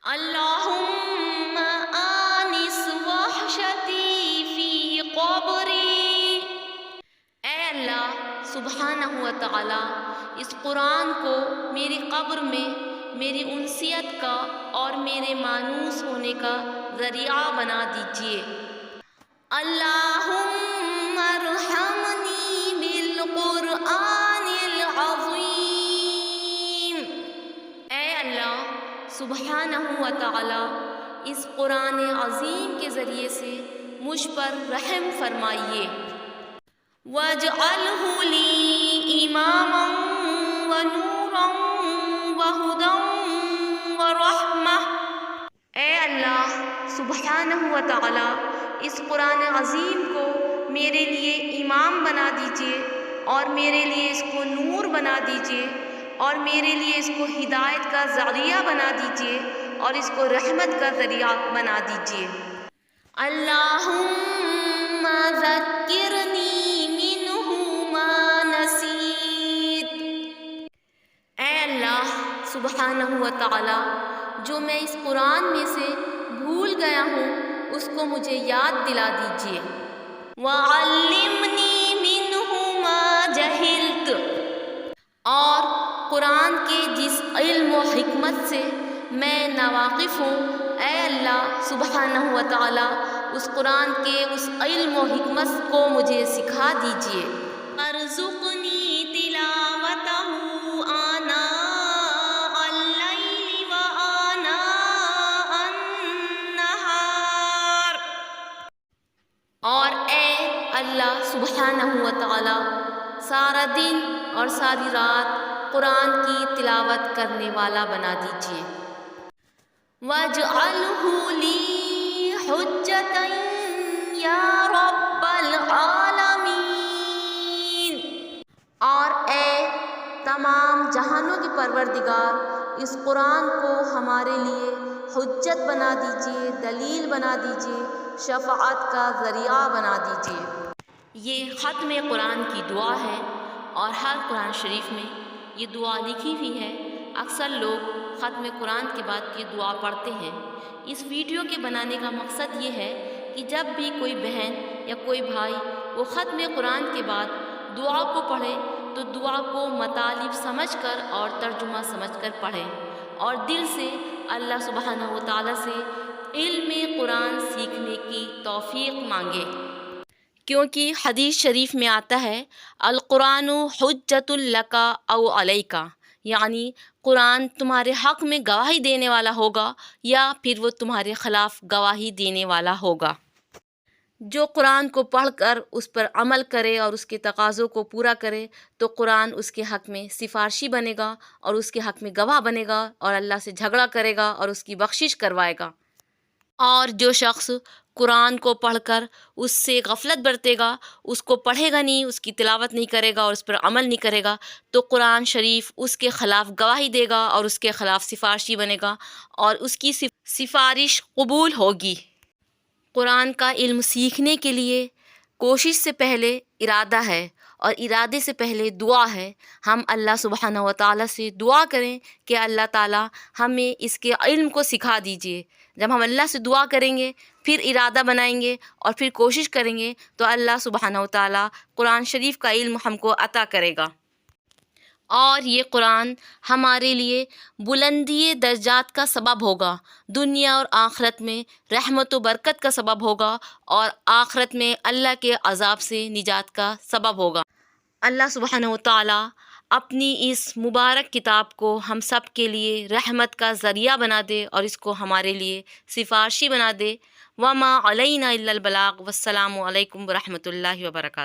اللہم آنس وحشتی فی قبری۔ اے اللہ سبحانہ و تعالی اس قرآن کو میری قبر میں میری انسیت کا اور میرے مانوس ہونے کا ذریعہ بنا دیجیے۔ اللہم ارحمنی بالقرآن العظیم۔ اے اللہ سبحانہ و تعالی اس قرآن عظیم کے ذریعے سے مجھ پر رحم فرمائیے۔ وَاجْعَلْهُ لِي إِمَامًا وَنُورًا وَهُدًى وَرَحْمَةً۔ اے اللہ سبحانہ و تعالی اس قرآن عظیم کو میرے لیے امام بنا دیجیے اور میرے لیے اس کو نور بنا دیجیے اور میرے لیے اس کو ہدایت کا ذریعہ بنا دیجیے اور اس کو رحمت کا ذریعہ بنا دیجیے۔ اللہم ذکرنی منہ ما نسیت۔ اے اللہ سبحانہ و تعالی جو میں اس قرآن میں سے بھول گیا ہوں اس کو مجھے یاد دلا دیجیے۔ وعلمنی منہ ما جہلت۔ اور قرآن کے جس علم و حکمت سے میں ناواقف ہوں اے اللہ سبحانہ و تعالی اس قرآن کے اس علم و حکمت کو مجھے سکھا دیجیے۔ ارزقنی تلاوتہ آناء اللیل وآناء النہار۔ اور اے اللہ سبحانہ و تعالی سارا دن اور ساری رات قرآن کی تلاوت کرنے والا بنا دیجیے۔ وَاجْعَلْهُ لِي حُجَّةً يَا رَبَّ الْعَالَمِينَ۔ اور اے تمام جہانوں کے پروردگار اس قرآن کو ہمارے لیے حجت بنا دیجیے، دلیل بنا دیجیے، شفاعت کا ذریعہ بنا دیجیے۔ یہ ختم قرآن کی دعا ہے اور ہر قرآن شریف میں یہ دعا لکھی ہوئی ہے۔ اکثر لوگ ختم قرآن کے بعد یہ دعا پڑھتے ہیں۔ اس ویڈیو کے بنانے کا مقصد یہ ہے کہ جب بھی کوئی بہن یا کوئی بھائی وہ ختم قرآن کے بعد دعا کو پڑھے تو دعا کو مطالب سمجھ کر اور ترجمہ سمجھ کر پڑھے اور دل سے اللہ سبحانہ و تعالیٰ سے علم قرآن سیکھنے کی توفیق مانگے، کیونکہ حدیث شریف میں آتا ہے القرآن حجۃ لک او علیک، یعنی قرآن تمہارے حق میں گواہی دینے والا ہوگا یا پھر وہ تمہارے خلاف گواہی دینے والا ہوگا۔ جو قرآن کو پڑھ کر اس پر عمل کرے اور اس کے تقاضوں کو پورا کرے تو قرآن اس کے حق میں سفارشی بنے گا اور اس کے حق میں گواہ بنے گا اور اللہ سے جھگڑا کرے گا اور اس کی بخشش کروائے گا۔ اور جو شخص قرآن کو پڑھ کر اس سے غفلت برتے گا، اس کو پڑھے گا نہیں، اس کی تلاوت نہیں کرے گا اور اس پر عمل نہیں کرے گا تو قرآن شریف اس کے خلاف گواہی دے گا اور اس کے خلاف سفارشی بنے گا اور اس کی سفارش قبول ہوگی۔ قرآن کا علم سیکھنے کے لیے کوشش سے پہلے ارادہ ہے اور ارادے سے پہلے دعا ہے۔ ہم اللہ سبحانہ و تعالیٰ سے دعا کریں کہ اللہ تعالیٰ ہمیں اس کے علم کو سکھا دیجیے۔ جب ہم اللہ سے دعا کریں گے پھر ارادہ بنائیں گے اور پھر کوشش کریں گے تو اللہ سبحانہ و تعالیٰ قرآن شریف کا علم ہم کو عطا کرے گا، اور یہ قرآن ہمارے لیے بلندی درجات کا سبب ہوگا، دنیا اور آخرت میں رحمت و برکت کا سبب ہوگا اور آخرت میں اللہ کے عذاب سے نجات کا سبب ہوگا۔ اللہ سبحانہ و تعالیٰ اپنی اس مبارک کتاب کو ہم سب کے لیے رحمت کا ذریعہ بنا دے اور اس کو ہمارے لیے سفارشی بنا دے۔ وما علینا الا البلاغ، والسلام علیکم ورحمۃ اللہ وبرکاتہ۔